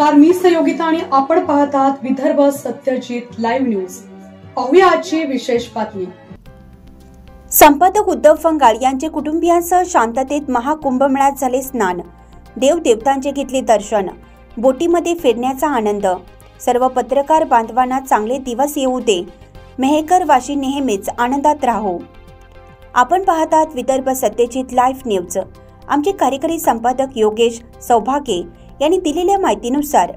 नमस्कार, मी सहयोगिता आणि आपण पाहत आहात विदर्भ सत्यजित लाईव्ह न्यूज। पाहूया आजची विशेष बातमी। संपादक उद्धव फंगाळ यांचे कुटुंबियांसह शांततेत महाकुंभमेळ्यात झाले स्नान। देवदेवतांचे घेतले दर्शन। बोटीमध्ये फिरण्याचा आनंद। सर्व पत्रकार बांधवांना चांगले दिवस येऊ दे। मेहकर वाशी नेहमीच आनंदात राहो। आपण पाहत आहात विदर्भ सत्यजित लाईव्ह न्यूज। आमचे कार्यकारी संपादक योगेश सौभागे यांनी दिलेल्या माहितीनुसार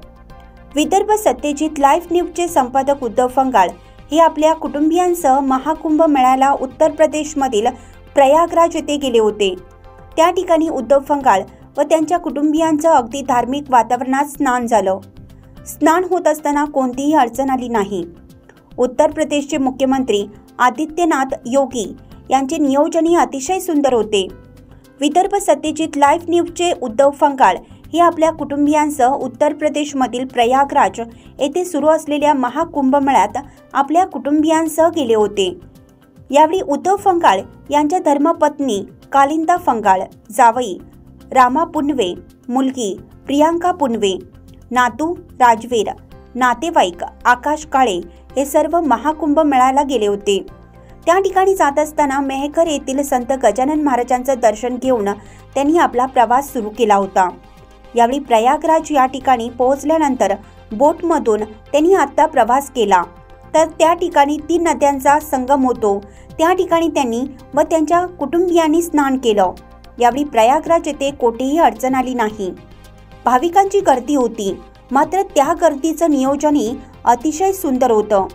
विदर्भ सत्यजित लाईव्ह न्यूजचे संपादक उद्धव फंगाळ हे आपल्या कुटुंबियांसह महाकुंभ मेळ्याला उत्तर प्रदेशमधील प्रयागराज येथे गेले होते। त्या ठिकाणी उद्धव फंगाळ व त्यांच्या कुटुंबियांचं अगदी धार्मिक वातावरणात स्नान झालं। स्नान होत असताना कोणतीही अडचण आली नाही। उत्तर प्रदेशचे मुख्यमंत्री आदित्यनाथ योगी यांचे नियोजनही अतिशय सुंदर होते। विदर्भ सत्यजित लाईव्ह न्यूजचे उद्धव फंगाळ हे आपल्या कुटुंबियांसह उत्तर प्रदेशमधील प्रयागराज येथे सुरू असलेल्या महाकुंभमेळ्यात आपल्या कुटुंबियांसह गेले होते। यावेळी उद्धव फंगाळ यांच्या धर्मपत्नी कालिंदा फंगाळ, जावई रामा पुनवे, मुलगी प्रियांका पुनवे, नातू राजवीर, नातेवाईक आकाश काळे हे सर्व महाकुंभ मेळ्याला गेले होते। त्या ठिकाणी जात असताना मेहकर येथील संत गजानन महाराजांचं दर्शन घेऊन त्यांनी आपला प्रवास सुरू केला होता। यावेळी प्रयागराज या ठिकाणी पोहोचल्यानंतर बोटमधून त्यांनी आता प्रवास केला, तर त्या ठिकाणी 3 नद्यांचा संगम होतो। त्या ठिकाणी त्यांनी व त्यांच्या कुटुंबियांनी स्नान केलं। यावेळी प्रयागराज येथे कोठेही अडचण आली नाही। भाविकांची गर्दी होती, मात्र त्या गर्दीचं नियोजनही अतिशय सुंदर होतं।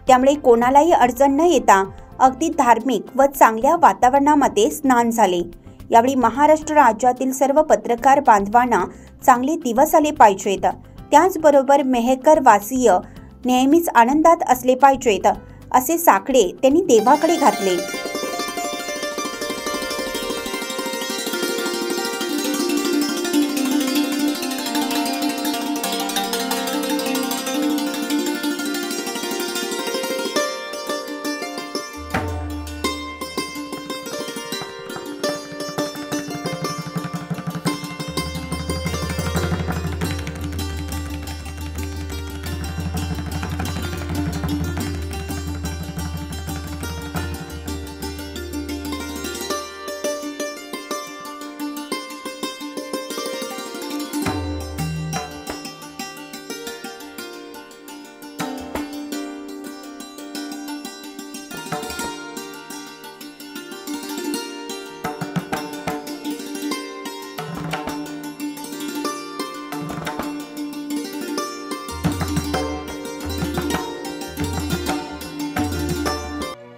त्यामुळे कोणालाही अडचण न येता अगदी धार्मिक व चांगल्या वातावरणामध्ये स्नान झाले। यावेळी महाराष्ट्र राज्यातील सर्व पत्रकार बांधवांना चांगले दिवस आले पाहिजेत। त्याचबरोबर मेहकर वासीय नेहमीच आनंदात असले पाहिजेत असे साकडे त्यांनी देवाकडे घातले।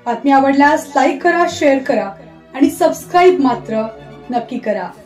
बातमी आवडल्यास लाईक करा, शेअर करा आणि सबस्क्राईब मात्र नक्की करा।